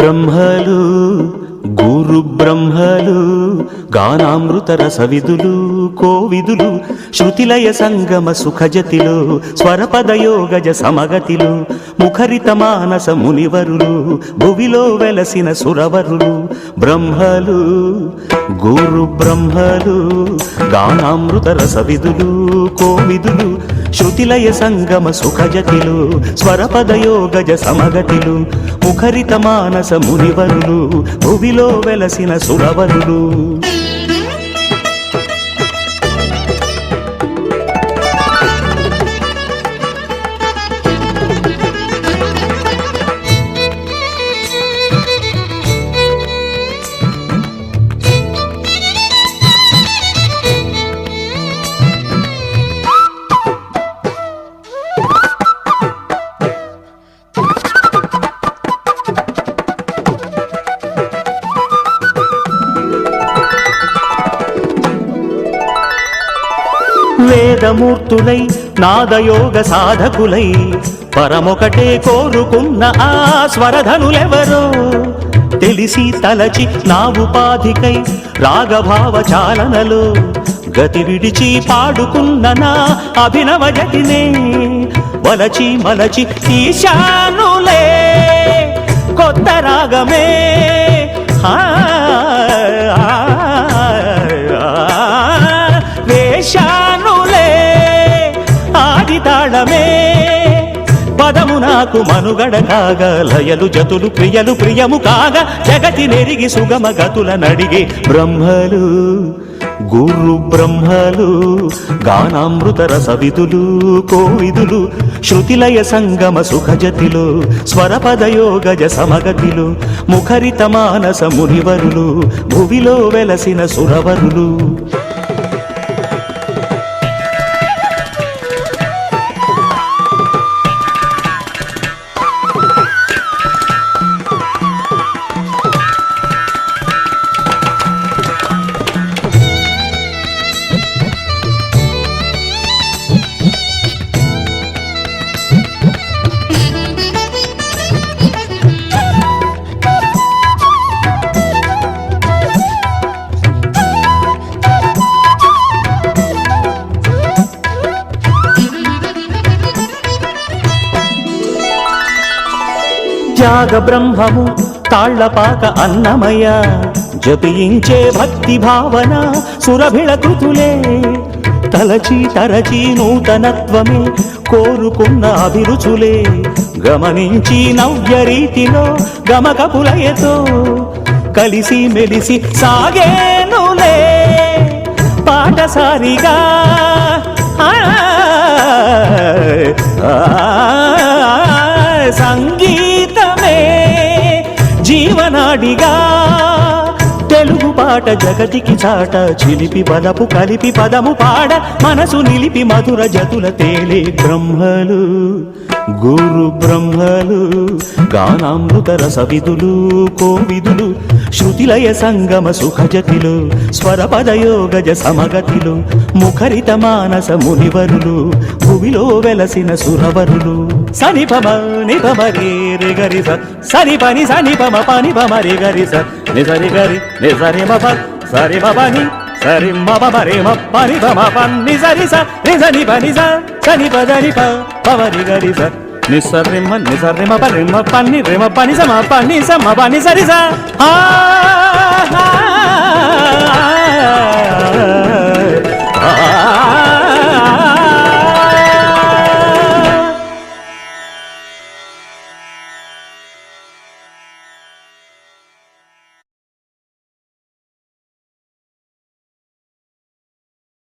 బ్రహ్మలు గురు బ్రహ్మలు గానామృత రసవిదులు కోవిదులు శృతిలయ సంగమ సుఖజతిలో స్వరపదయోగజ సమగతిలో ముఖరిత మానస మునివరులు భువిలో వెలసిన సురవరులు బ్రహ్మలు గురు బ్రహ్మలు గానామృత రసవిదులు కోవిదులు శృతిలయ సంగమ సుఖజతిలో స్వరపదయోగజ సమగతిలు ముఖరిత మానస మునివరులు భువిలో వెలసిన సురవరులు వేదమూర్తులై నాదయోగ సాధకులై పరమొకటే కోరుకున్న ఆ స్వరధనులెవరో తెలిసి తలచి నా ఉపాధికై రాగభావ చాలనలో గతి విడిచి పాడుకున్న నా అభినవ జతినే వలచి మలచి ఈశానులే కొత్త రాగమే వేశానులే ఆది తాళమే పదము నాకు మనుగడ కాగా లయలు జతులు ప్రియలు ప్రియము కాగా జగతి నెరిగి సుగమ గతుల నడిగే బ్రహ్మలు గురు బ్రహ్మలు గానామృత రసవిదులు కోవిదులు శృతిలయ సంగమ సుఖజతిలో స్వరపదయోగజ సమగతిలో ముఖరిత మానస మునివరులు భువిలో వెలసిన సురవరులు త్యాగ బ్రహ్మము తాళ్లపాక అన్నమయ జపించే భక్తి భావన సురభిళ కృతులే తలచి తరచి నూతనత్వమే కోరుకున్న అభిరుచులే గమనించి నవ్య రీతిలో గమకపులయతో కలిసి మెలిసి సాగేనులే పాటసారిగా సంగీతమే జీవనాడిగా తెలుగు పాట జగతికి చాట చిలిపి పదపు కలిపి పదము పాడ మనసు నిలిపి మధుర జతుల తేలే బ్రహ్మలు గురు బ్రహ్మలు గానామృత రసవిదులు కోవిదులు శృతిలయ సంగమ సుఖజతిలో స్వరపదయోగజ సమగతిలో ముఖరిత మానస మునివరులు భువిలో వెలసిన సురవరులు సనిపమ నిపమ రే గరి సని పని సనిపమ పని పమ రే గరి నిజరి గరి నిజరి మప సరి మపని సరి మప రే మపని పమ పని సరి నిజని పని సని పదని పవరి గరి నిసరిమ నిసరిమ పరిమ పని రేమ పని సమ పని సమ పని సరి